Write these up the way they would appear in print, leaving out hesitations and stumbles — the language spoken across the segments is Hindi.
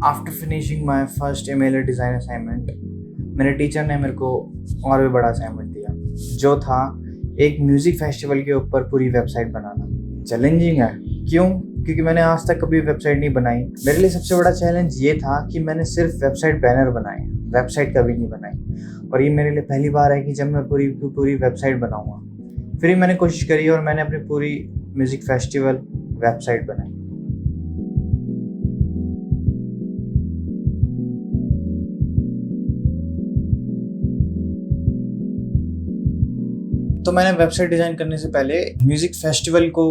After finishing my first email design assignment, मेरे टीचर ने मेरे को और भी बड़ा असाइनमेंट दिया, जो था एक म्यूज़िक फेस्टिवल के ऊपर पूरी वेबसाइट बनाना। चैलेंजिंग है, क्यों? क्योंकि मैंने आज तक कभी वेबसाइट नहीं बनाई। मेरे लिए सबसे बड़ा चैलेंज ये था कि मैंने सिर्फ वेबसाइट बैनर बनाए, वेबसाइट कभी नहीं बनाई। और ये मेरे लिए पहली बार है कि जब मैं पूरी की पूरी वेबसाइट बनाऊँगा। फिर मैंने कोशिश करी और मैंने अपनी पूरी म्यूज़िक फेस्टिवल वेबसाइट बनाई। तो मैंने वेबसाइट डिज़ाइन करने से पहले म्यूज़िक फेस्टिवल को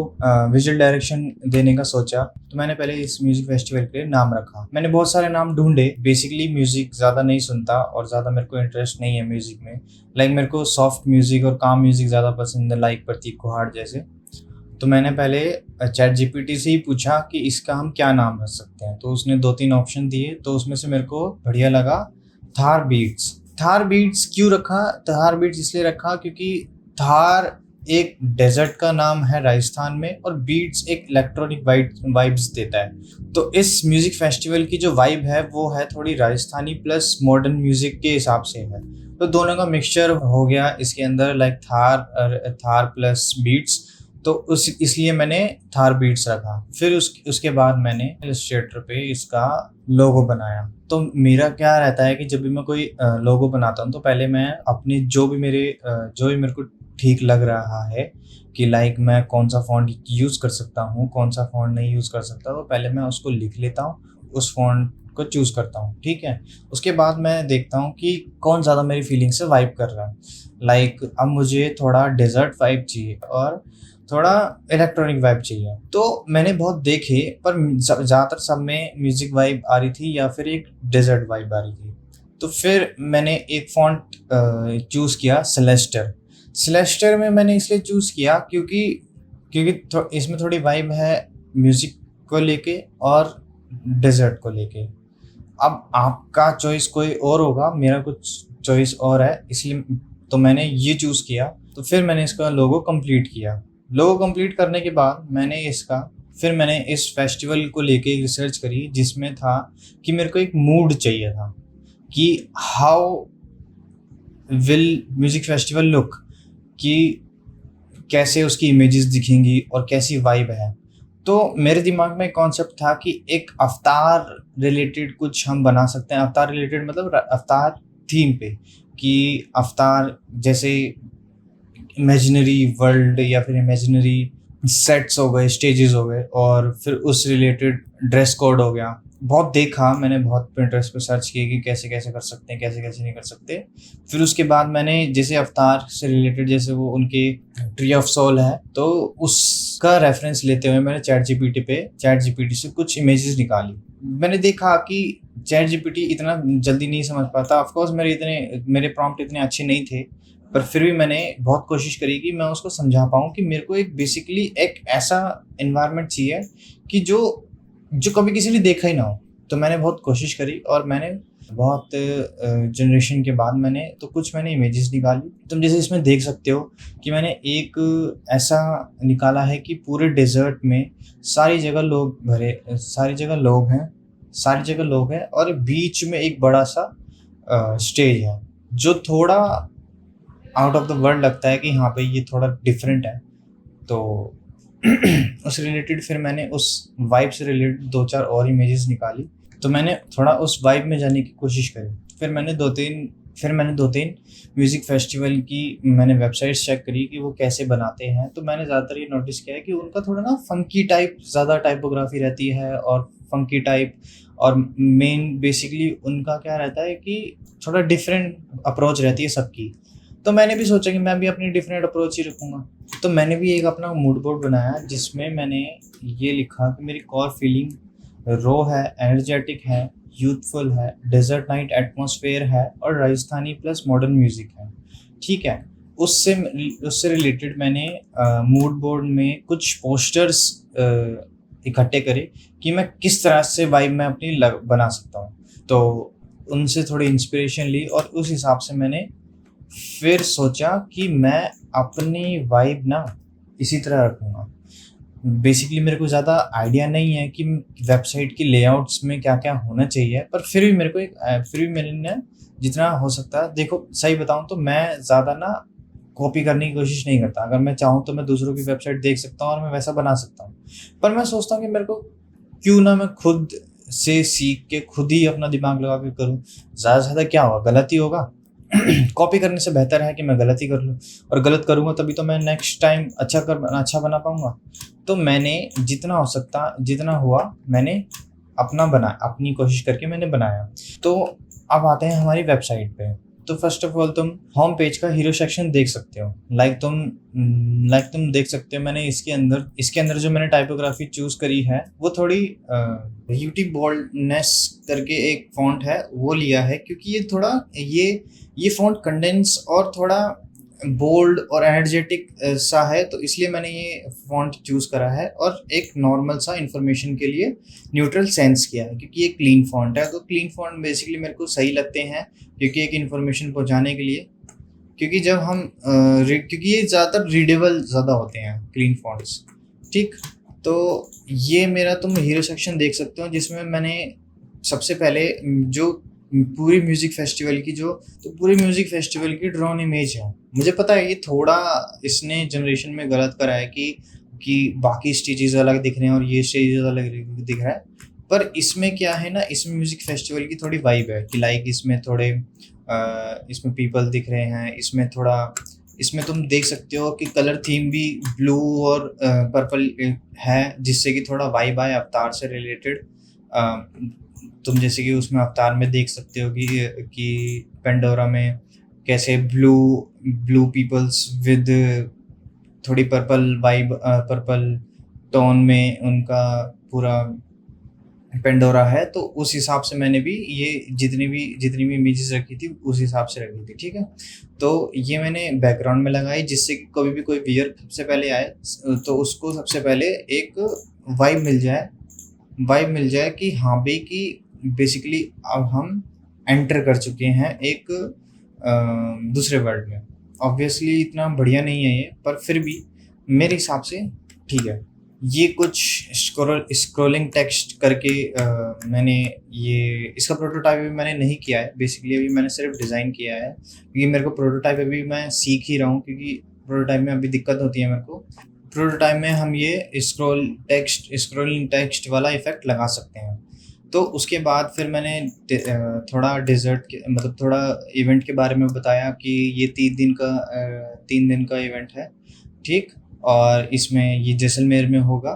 विजुअल डायरेक्शन देने का सोचा। तो मैंने पहले इस म्यूज़िक फेस्टिवल के लिए नाम रखा। मैंने बहुत सारे नाम ढूँढे। बेसिकली म्यूज़िक ज़्यादा नहीं सुनता और ज़्यादा मेरे को इंटरेस्ट नहीं है म्यूज़िक में। लाइक मेरे को सॉफ्ट म्यूज़िक और काम म्यूज़िक ज़्यादा पसंद है, लाइक प्रतीक कुहाड़ जैसे। तो मैंने पहले चैट जीपीटी से ही पूछा कि इसका हम क्या नाम रख सकते हैं। तो उसने 2-3 ऑप्शन दिए, तो उसमें से मेरे को बढ़िया लगा थार बीट्स। थार बीट्स क्यों रखा? थार बीट्स इसलिए रखा क्योंकि थार एक डेजर्ट का नाम है राजस्थान में, और बीट्स एक इलेक्ट्रॉनिक वाइब्स देता है। तो इस म्यूजिक फेस्टिवल की जो वाइब है वो है थोड़ी राजस्थानी प्लस मॉडर्न म्यूजिक के हिसाब से है। तो दोनों का मिक्सचर हो गया इसके अंदर, लाइक थार प्लस बीट्स। तो उस इसलिए मैंने थार बीट्स रखा। फिर उसके बाद मैंने इलस्ट्रेटर पे इसका लोगो बनाया। तो मेरा क्या रहता है कि जब भी मैं कोई लोगो बनाता हूँ तो पहले मैं अपनी जो भी मेरे को ठीक लग रहा है कि लाइक मैं कौन सा फ़ॉन्ट यूज़ कर सकता हूँ, कौन सा फ़ॉन्ट नहीं यूज़ कर सकता, तो पहले मैं उसको लिख लेता हूँ, उस फ़ॉन्ट को चूज़ करता हूँ, ठीक है? उसके बाद मैं देखता हूँ कि कौन ज़्यादा मेरी फीलिंग से वाइब कर रहा है। लाइक अब मुझे थोड़ा डेज़र्ट वाइब चाहिए और थोड़ा इलेक्ट्रॉनिक वाइब चाहिए। तो मैंने बहुत देखे, पर ज़्यादातर सब में म्यूज़िक वाइब आ रही थी या फिर एक डेज़र्ट वाइब आ रही थी। तो फिर मैंने एक फ़ॉन्ट चूज़ किया, सेलेस्टर। सेलेस्टर में मैंने इसलिए चूज़ किया क्योंकि इसमें थोड़ी वाइब है म्यूज़िक को लेके और डेज़र्ट को लेके। अब आपका चॉइस कोई और होगा, मेरा कुछ चॉइस और है, इसलिए तो मैंने ये चूज़ किया। तो फिर मैंने इसका लोगो कंप्लीट किया। लोगो कंप्लीट करने के बाद मैंने इस फेस्टिवल को लेके रिसर्च करी, जिसमें था कि मेरे को एक मूड चाहिए था कि how will music festival look, कि कैसे उसकी इमेजेस दिखेंगी और कैसी वाइब है। तो मेरे दिमाग में कॉन्सेप्ट था कि एक अवतार रिलेटेड कुछ हम बना सकते हैं। अवतार रिलेटेड मतलब अवतार थीम पे, कि अवतार जैसे इमेजिनरी वर्ल्ड या फिर इमेजिनरी सेट्स हो गए, स्टेजेस हो गए, और फिर उस रिलेटेड ड्रेस कोड हो गया। बहुत देखा मैंने, बहुत पिंटरेस्ट पे सर्च किए कि कैसे कैसे कर सकते हैं, कैसे कैसे नहीं कर सकते। फिर उसके बाद मैंने जैसे अवतार से रिलेटेड, जैसे वो उनके ट्री ऑफ सोल है, तो उसका रेफरेंस लेते हुए मैंने चैट जीपीटी से कुछ इमेजेस निकाली। मैंने देखा कि चैट जीपीटी इतना जल्दी नहीं समझ पाता। ऑफकोर्स मेरे प्रॉम्प्ट इतने अच्छे नहीं थे, पर फिर भी मैंने बहुत कोशिश करी कि मैं उसको समझा पाऊँ कि मेरे को एक बेसिकली एक ऐसा एनवायरनमेंट चाहिए कि जो कभी किसी ने देखा ही ना हो। तो मैंने बहुत कोशिश करी और मैंने बहुत जनरेशन के बाद मैंने इमेजेस निकाली। तुम जैसे इसमें देख सकते हो कि मैंने एक ऐसा निकाला है कि पूरे डेजर्ट में सारी जगह लोग हैं और बीच में एक बड़ा सा स्टेज है, जो थोड़ा आउट ऑफ द वर्ल्ड लगता है कि हाँ भाई ये थोड़ा डिफरेंट है। तो उस रिलेटेड फिर मैंने उस वाइब से रिलेटेड 2-4 और इमेजेस निकाली। तो मैंने थोड़ा उस वाइब में जाने की कोशिश करी। फिर मैंने 2-3 म्यूज़िक फेस्टिवल की मैंने वेबसाइट्स चेक करी कि वो कैसे बनाते हैं। तो मैंने ज़्यादातर ये नोटिस किया है कि उनका थोड़ा ना फंकी टाइप ज़्यादा टाइपोग्राफी रहती है, और फंकी टाइप, और मेन बेसिकली उनका क्या रहता है कि थोड़ा डिफरेंट अप्रोच रहती है सबकी। तो मैंने भी सोचा कि मैं भी अपनी डिफरेंट अप्रोच ही रखूँगा। तो मैंने भी एक अपना मूड बोर्ड बनाया, जिसमें मैंने ये लिखा कि मेरी कोर फीलिंग रो है, एनर्जेटिक है, यूथफुल है, डेजर्ट नाइट एटमॉस्फेयर है, और राजस्थानी प्लस मॉडर्न म्यूज़िक है। ठीक है? उससे रिलेटेड मैंने मूड बोर्ड में कुछ पोस्टर्स इकट्ठे करे कि मैं किस तरह से वाइब मैं अपनी बना सकता हूँ। तो उनसे थोड़ी इंस्पिरेशन ली और उस हिसाब से मैंने फिर सोचा कि मैं अपनी वाइब ना इसी तरह रखूँगा। बेसिकली मेरे को ज़्यादा आइडिया नहीं है कि वेबसाइट की लेआउट्स में क्या-क्या होना चाहिए, पर फिर भी मेरे को फिर भी मैंने ना जितना हो सकता है, देखो सही बताऊँ तो मैं ज़्यादा ना कॉपी करने की कोशिश नहीं करता। अगर मैं चाहूँ तो मैं दूसरों की वेबसाइट देख सकता हूँ और मैं वैसा बना सकता हूँ। पर मैं सोचता हूँ कि मेरे को क्यों ना मैं खुद से सीख के खुद ही अपना दिमाग लगा के करूँ। ज़्यादा से ज़्यादा क्या होगा, गलत ही होगा। कॉपी करने से बेहतर है कि मैं गलत ही कर लूँ, और गलत करूँगा तभी तो मैं नेक्स्ट टाइम अच्छा बना पाऊँगा। तो मैंने जितना हुआ मैंने अपनी कोशिश करके मैंने बनाया। तो अब आते हैं हमारी वेबसाइट पे। तो फर्स्ट ऑफ ऑल तुम होम पेज का हीरो सेक्शन देख सकते हो। लाइक तुम देख सकते हो, मैंने इसके अंदर जो मैंने टाइपोग्राफी चूज़ करी है वो थोड़ी ब्यूटी बोल्डनेस करके एक फ़ॉन्ट है, वो लिया है क्योंकि ये फ़ॉन्ट कंडेंस और थोड़ा बोल्ड और एनर्जेटिक सा है, तो इसलिए मैंने ये फ़ॉन्ट चूज़ करा है और एक नॉर्मल सा इन्फॉर्मेशन के लिए न्यूट्रल सेंस किया है क्योंकि ये क्लीन फ़ॉन्ट है। तो क्लीन फ़ॉन्ट बेसिकली मेरे को सही लगते हैं क्योंकि एक इन्फॉर्मेशन पहुँचाने के लिए, क्योंकि जब हम क्योंकि ये ज़्यादातर रीडेबल ज़्यादा होते हैं क्लीन फ़ॉन्ट्स, ठीक? तो ये मेरा तुम हीरो सेक्शन देख सकते हो जिसमें मैंने सबसे पहले जो पूरी म्यूज़िक फेस्टिवल की जो तो पूरे म्यूज़िक फेस्टिवल की ड्रोन इमेज है। मुझे पता है ये थोड़ा इसने जनरेशन में गलत करा है कि बाकी स्टेजेस अलग दिख रहे हैं और ये स्टेजेस अलग दिख रहा है। पर इसमें क्या है ना, इसमें म्यूज़िक फेस्टिवल की थोड़ी वाइब है कि लाइक इसमें थोड़े इसमें पीपल दिख रहे हैं, इसमें तुम देख सकते हो कि कलर थीम भी ब्लू और पर्पल है, जिससे कि थोड़ा वाइब आए अवतार से रिलेटेड। तुम जैसे कि उसमें अवतार में देख सकते हो कि पेंडोरा में कैसे ब्लू ब्लू पीपल्स विद थोड़ी पर्पल टोन में उनका पूरा पेंडोरा है। तो उस हिसाब से मैंने भी ये जितनी भी इमेजेस रखी थी उस हिसाब से रखी थी, ठीक है? तो ये मैंने बैकग्राउंड में लगाई जिससे कि कभी भी कोई व्यूअर सबसे पहले आए तो उसको सबसे पहले एक वाइब मिल जाए वाइब मिल जाए कि हाँ भाई कि बेसिकली अब हम एंटर कर चुके हैं एक दूसरे वर्ल्ड में। ऑब्वियसली इतना बढ़िया नहीं है ये, पर फिर भी मेरे हिसाब से ठीक है। ये कुछ स्क्रॉलिंग टेक्स्ट करके मैंने ये इसका प्रोटोटाइप भी मैंने नहीं किया है, बेसिकली अभी मैंने सिर्फ डिज़ाइन किया है क्योंकि मेरे को प्रोटोटाइप अभी मैं सीख ही रहा हूँ, क्योंकि प्रोटोटाइप में अभी दिक्कत होती है मेरे को। प्रोटोटाइप में हम ये स्क्रॉलिंग टेक्स्ट वाला इफेक्ट लगा सकते हैं। तो उसके बाद फिर मैंने थोड़ा डेजर्ट के मतलब थोड़ा इवेंट के बारे में बताया कि ये 3 दिन का इवेंट है, ठीक? और इसमें ये जैसलमेर में होगा।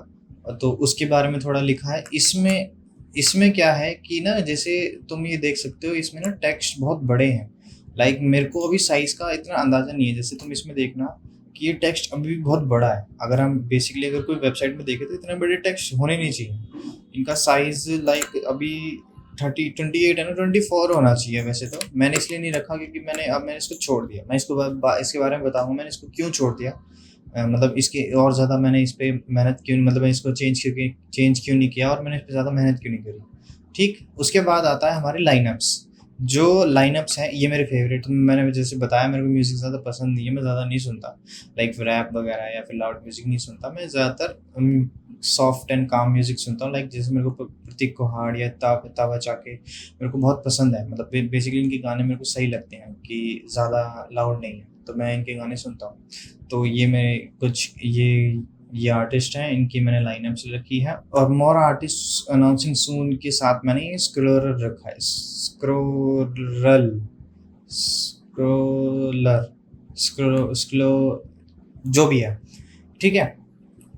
तो उसके बारे में थोड़ा लिखा है। इसमें क्या है कि ना, जैसे तुम ये देख सकते हो इसमें ना टेक्स्ट बहुत बड़े हैं। लाइक मेरे को अभी साइज़ का इतना अंदाज़ा नहीं है, जैसे तुम इसमें देखना कि ये टेक्स्ट अभी भी बहुत बड़ा है। अगर कोई वेबसाइट में देखें तो इतने बड़े टेक्स्ट होने नहीं चाहिए। इनका साइज़ लाइक अभी 28 है ना, 24 होना चाहिए वैसे तो। मैंने इसलिए नहीं रखा क्योंकि मैंने इसको छोड़ दिया। मैं इसके बारे में बताऊँगा मैंने इसको क्यों छोड़ दिया। मतलब इसके और ज़्यादा मैंने इस पे मेहनत क्यों मतलब मैं इसको चेंज क्यों नहीं किया और मैंने इस पे ज़्यादा मेहनत क्यों नहीं करी, ठीक? उसके बाद आता है हमारे लाइनअप्स। जो लाइनअप्स हैं ये मेरे फेवरेट, मैंने जैसे बताया मेरे को म्यूज़िक ज़्यादा पसंद नहीं है, मैं ज़्यादा नहीं सुनता लाइक रैप वगैरह या फिर लाउड म्यूज़िक नहीं सुनता। मैं ज़्यादातर सॉफ्ट एंड काम म्यूज़िक सुनता हूँ। लाइक जैसे मेरे को प्रतीक कुहाड़ या तावा चाके मेरे को बहुत पसंद है। मतलब बेसिकली इनके गाने मेरे को सही लगते हैं कि ज़्यादा लाउड नहीं है, तो मैं इनके गाने सुनता हूँ। तो ये मेरे कुछ ये आर्टिस्ट हैं, इनकी मैंने लाइनअप्स रखी है। और मोर आर्टिस्ट अनाउंसिंग सून के साथ मैंने ये स्क्रोलर रखा है। स्क्रोलर स्क्रो जो भी है, ठीक है?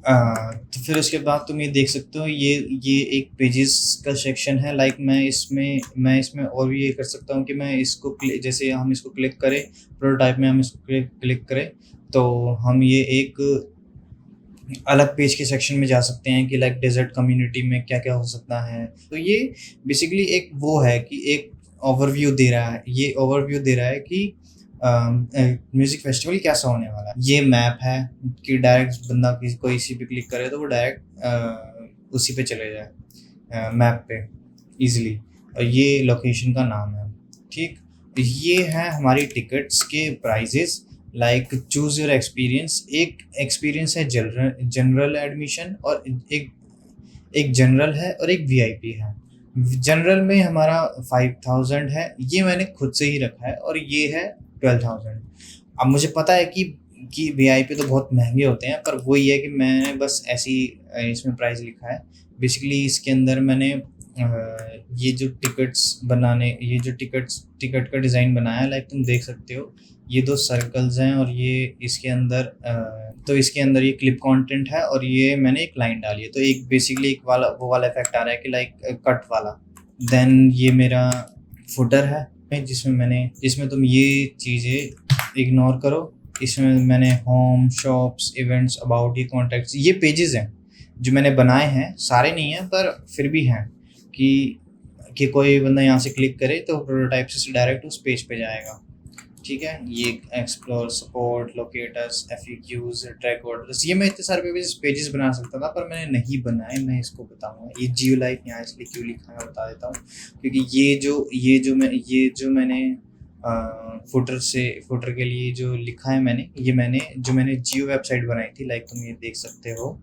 तो फिर उसके बाद तुम ये देख सकते हो, ये एक पेजेस का सेक्शन है। लाइक मैं इसमें और भी ये कर सकता हूँ कि मैं इसको जैसे हम इसको क्लिक करें, प्रोटोटाइप में हम इसको क्लिक करें तो हम ये एक अलग पेज के सेक्शन में जा सकते हैं कि लाइक डेजर्ट कम्युनिटी में क्या क्या हो सकता है। तो ये बेसिकली एक वो है कि एक ओवरव्यू दे रहा है, ये ओवरव्यू दे रहा है कि म्यूज़िक फेस्टिवल कैसा होने वाला है। ये मैप है कि डायरेक्ट बंदा कोई इसी पे क्लिक करे तो वो डायरेक्ट उसी पे चले जाए मैप पे ईज़िली, और ये लोकेशन का नाम है, ठीक? ये है हमारी टिकट्स के prices. Like choose your experience. एक एक्सपीरियंस है जनरल जनरल एडमिशन, और एक एक जनरल है और एक वीआईपी है। जनरल में हमारा 5000 है, ये मैंने खुद से ही रखा है, और ये है 12,000। अब मुझे पता है कि वीआईपी तो बहुत महंगे होते हैं, पर वो ये है कि मैंने बस ऐसे ही इसमें प्राइस लिखा है। बेसिकली इसके अंदर मैंने ये जो टिकट्स बनाने, ये जो टिकट का डिज़ाइन बनाया है, लाइक तुम देख सकते हो ये 2 सर्कल्स हैं, और ये इसके अंदर तो इसके अंदर ये क्लिप कंटेंट है, और ये मैंने एक लाइन डाली है। तो एक बेसिकली एक वाला वो वाला इफेक्ट आ रहा है कि लाइक कट वाला। देन ये मेरा फुटर है जिसमें तुम ये चीज़ें इग्नोर करो। इसमें मैंने होम, शॉप्स, इवेंट्स, अबाउट, ये कॉन्टैक्ट्स, ये पेजेस हैं जो मैंने बनाए हैं। सारे नहीं हैं पर फिर भी हैं कि कोई बंदा यहाँ से क्लिक करे तो प्रोटोटाइप से डायरेक्ट उस पेज पे जाएगा। ठीक है, ये explore, support, locators, FAQs, track orders, ये मैं इतने सारे पेजेस बना सकता था पर मैंने नहीं बनाए। मैं इसको बताऊंगा ये जियो लाइफ यहाँ इसलिए क्यों लिखा है बता देता हूँ, क्योंकि ये जो मैंने फुटर के लिए जो लिखा है मैंने जियो वेबसाइट बनाई थी, लाइक तुम ये देख सकते हो,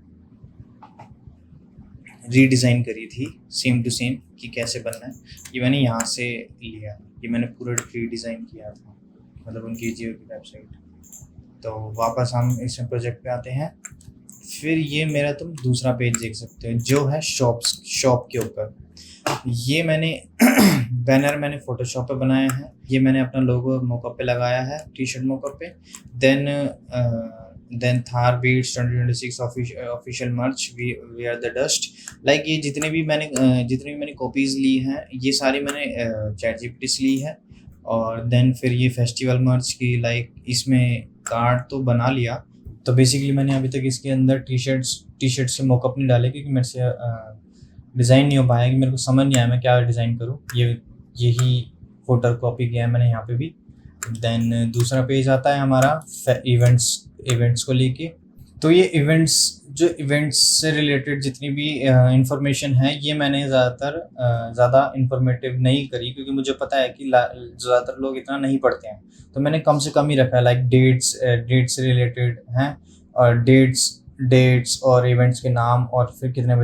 रीडिज़ाइन करी थी सेम टू सेम कि कैसे बनना है। ये मैंने यहाँ से लिया, ये मैंने पूरा रीडिज़ाइन किया था, मतलब उनकी जियो की वेबसाइट। तो वापस हम इस प्रोजेक्ट पे आते हैं। फिर ये मेरा तुम दूसरा पेज देख सकते हो जो है शॉप के ऊपर। ये मैंने बैनर मैंने फोटोशॉप पे बनाया है। ये मैंने अपना लोगो मॉकअप पे लगाया है, टी शर्ट मॉकअप पे। Then Thar beats 2026 official merch, we are the dust. Like ये जितनी भी मैंने कॉपीज़ ली हैं ये सारी मैंने चैट जीपीटी से ली है। और देन फिर ये फेस्टिवल मर्च की, लाइक इसमें कार्ड तो बना लिया। तो बेसिकली मैंने अभी तक इसके अंदर टी शर्ट से मॉकअप नहीं डाले, क्योंकि मेरे से डिज़ाइन नहीं हो पाया, कि मेरे को समझ नहीं आया मैं क्या डिज़ाइन करूँ। यही फोटो कॉपी किया है मैंने यहाँ पे भी। देन दूसरा पेज आता है हमारा इवेंट्स को लेके। तो ये इवेंट्स से रिलेटेड जितनी भी इंफॉर्मेशन है ये मैंने ज़्यादा इंफॉर्मेटिव नहीं करी, क्योंकि मुझे पता है कि ज़्यादातर लोग इतना नहीं पढ़ते हैं। तो मैंने कम से कम ही रखा है, लाइक डेट्स से रिलेटेड हैं, और डेट्स और इवेंट्स के नाम, और फिर कितने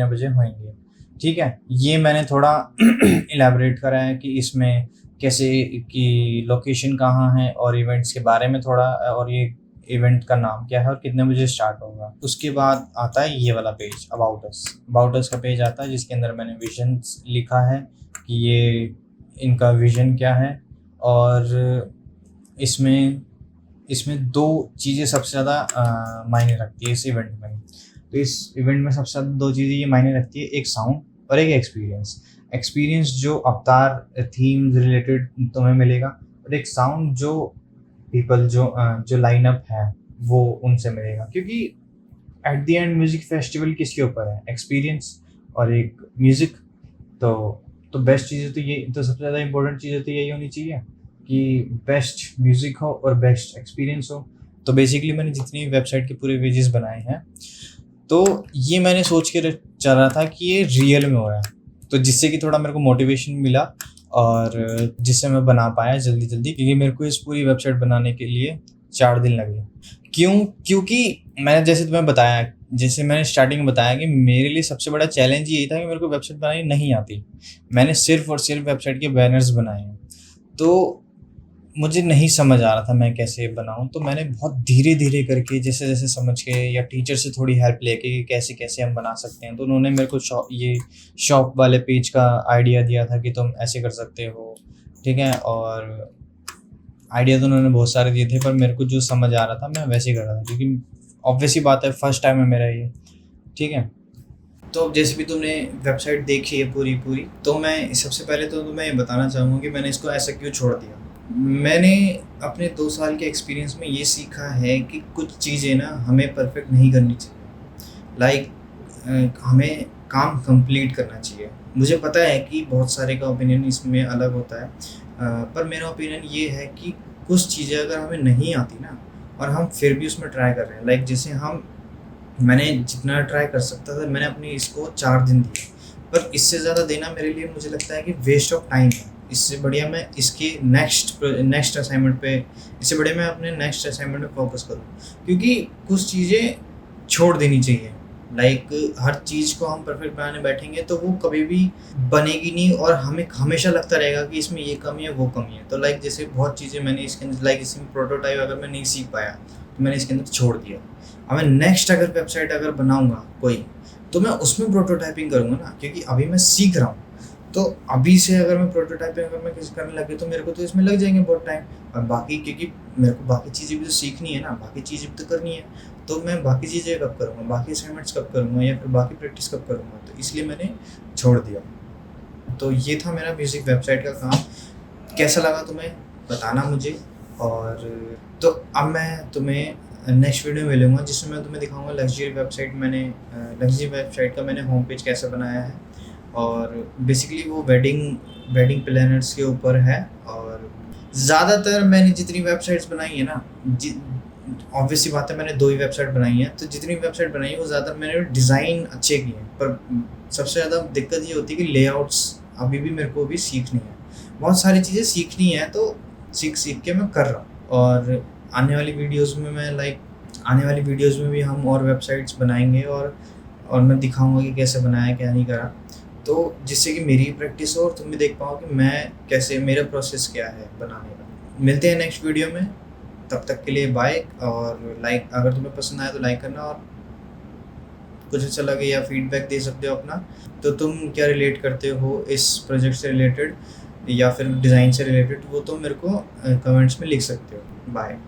बजे होंगे। ठीक है, ये मैंने थोड़ा इलेबोरेट करा है कि इसमें कैसे कि लोकेशन कहाँ है, और इवेंट्स के बारे में थोड़ा, और ये इवेंट का नाम क्या है और कितने बजे स्टार्ट होगा। उसके बाद आता है ये वाला पेज, अबाउट अस का पेज आता है, जिसके अंदर मैंने विजन लिखा है कि ये इनका विजन क्या है। और इसमें 2 चीज़ें सबसे ज़्यादा मायने रखती है इस इवेंट में। तो इस इवेंट में सबसे ज़्यादा 2 चीज़ें ये मायने रखती है, एक साउंड और एक एक्सपीरियंस जो अवतार थीम्स रिलेटेड तुम्हें मिलेगा, और एक साउंड जो पीपल जो लाइनअप है वो उनसे मिलेगा। क्योंकि at the end music festival किसके ऊपर है, एक्सपीरियंस और एक म्यूज़िक। तो बेस्ट चीज़ें तो सबसे ज़्यादा इंपॉर्टेंट चीज़ें तो यही होनी चाहिए कि बेस्ट म्यूज़िक हो और बेस्ट एक्सपीरियंस हो। तो बेसिकली मैंने जितनी वेबसाइट के पूरे पेजेस बनाए हैं, तो ये मैंने सोच के चल रहा था कि ये रियल में हो रहा है, तो जिससे कि थोड़ा मेरे को मोटिवेशन मिला, और जिससे मैं बना पाया जल्दी, क्योंकि मेरे को इस पूरी वेबसाइट बनाने के लिए 4 दिन लगे। क्योंकि मैंने जैसे मैंने स्टार्टिंग में बताया कि मेरे लिए सबसे बड़ा चैलेंज यही था कि मेरे को वेबसाइट बनानी नहीं आती। मैंने सिर्फ और सिर्फ वेबसाइट के बैनर्स बनाए हैं, तो मुझे नहीं समझ आ रहा था मैं कैसे बनाऊं। तो मैंने बहुत धीरे करके जैसे समझ के, या टीचर से थोड़ी हेल्प लेके कि कैसे हम बना सकते हैं। तो उन्होंने मेरे को शॉप वाले पेज का आइडिया दिया था कि तुम ऐसे कर सकते हो। ठीक है, और आइडिया तो उन्होंने बहुत सारे दिए थे, पर मेरे को जो समझ आ रहा था मैं वैसे ही कर रहा था, क्योंकि ऑब्वियस ही बात है फर्स्ट टाइम है मेरा ये। ठीक है, तो जैसे भी तुमने वेबसाइट देखी है पूरी, तो मैं सबसे पहले तो मैं ये बताना चाहूँगा कि मैंने इसको ऐसा क्यों छोड़ दिया। मैंने अपने 2 साल के एक्सपीरियंस में ये सीखा है कि कुछ चीज़ें ना हमें परफेक्ट नहीं करनी चाहिए। लाइक हमें काम कंप्लीट करना चाहिए। मुझे पता है कि बहुत सारे का ओपिनियन इसमें अलग होता है, पर मेरा ओपिनियन ये है कि कुछ चीज़ें अगर हमें नहीं आती ना, और हम फिर भी उसमें ट्राई कर रहे हैं, लाइक जैसे मैंने जितना ट्राई कर सकता था मैंने अपनी इसको 4 दिन दिए, पर इससे ज़्यादा देना मेरे लिए मुझे लगता है कि वेस्ट ऑफ टाइम है। इससे बढ़िया मैं इसके नेक्स्ट असाइनमेंट पे, इससे बढ़िया मैं अपने नेक्स्ट असाइनमेंट पे फोकस करूँ, क्योंकि कुछ चीज़ें छोड़ देनी चाहिए। लाइक हर चीज़ को हम परफेक्ट बनाने बैठेंगे तो वो कभी भी बनेगी नहीं, और हमें हमेशा लगता रहेगा कि इसमें ये कमी है वो कमी है। तो लाइक जैसे बहुत चीज़ें मैंने इसके अंदर, लाइक इसमें प्रोटोटाइप अगर मैं नहीं सीख पाया तो मैंने इसके अंदर छोड़ दिया। अब मैं नेक्स्ट अगर वेबसाइट अगर बनाऊँगा कोई, तो मैं उसमें प्रोटोटाइपिंग करूँगा ना, क्योंकि अभी मैं सीख रहा हूँ। तो अभी से अगर मैं प्रोटोटाइपिंग अगर मैं किसी करने लगे तो मेरे को तो इसमें लग जाएंगे बहुत टाइम। और बाकी क्योंकि मेरे को बाकी चीज़ें भी तो सीखनी है ना, बाकी चीज़ें भी तो करनी है। तो मैं बाकी चीज़ें कब करूँगा, बाकी असाइनमेंट्स कब करूँगा, या फिर बाकी प्रैक्टिस कब करूँगा, तो इसलिए मैंने छोड़ दिया। तो ये था मेरा म्यूज़िक वेबसाइट का काम। कैसा लगा तुम्हें बताना मुझे। और तो अब मैं तुम्हें नेक्स्ट वीडियो में मिलूँगा जिसमें मैं तुम्हें दिखाऊँगा लग्जरी वेबसाइट का मैंने होम पेज कैसे बनाया है। और बेसिकली वो वेडिंग प्लानर्स के ऊपर है। और ज़्यादातर मैंने जितनी वेबसाइट्स बनाई है ना, ऑब्वियस सी बात है मैंने 2 ही वेबसाइट बनाई है, तो जितनी वेबसाइट बनाई है वो ज़्यादातर मैंने डिज़ाइन अच्छे किए हैं। पर सबसे ज़्यादा दिक्कत ये होती है कि लेआउट्स अभी भी मेरे को भी सीखनी है। बहुत सारी चीज़ें सीखनी है, तो सीख के मैं कर रहा हूँ। और आने वाली वीडियोज़ में भी हम और वेबसाइट्स बनाएंगे, और मैं दिखाऊंगा कि कैसे बनाया क्या नहीं करा, तो जिससे कि मेरी प्रैक्टिस हो और तुम भी देख पाओ कि मैं कैसे, मेरा प्रोसेस क्या है बनाने का। मिलते हैं नेक्स्ट वीडियो में, तब तक के लिए बाय। और लाइक अगर तुम्हें पसंद आया तो लाइक करना, और कुछ अच्छा लगे या फीडबैक दे सकते हो अपना, तो तुम क्या रिलेट करते हो इस प्रोजेक्ट से रिलेटेड या फिर डिज़ाइन से रिलेटेड, वो तो मेरे को कमेंट्स में लिख सकते हो। बाय।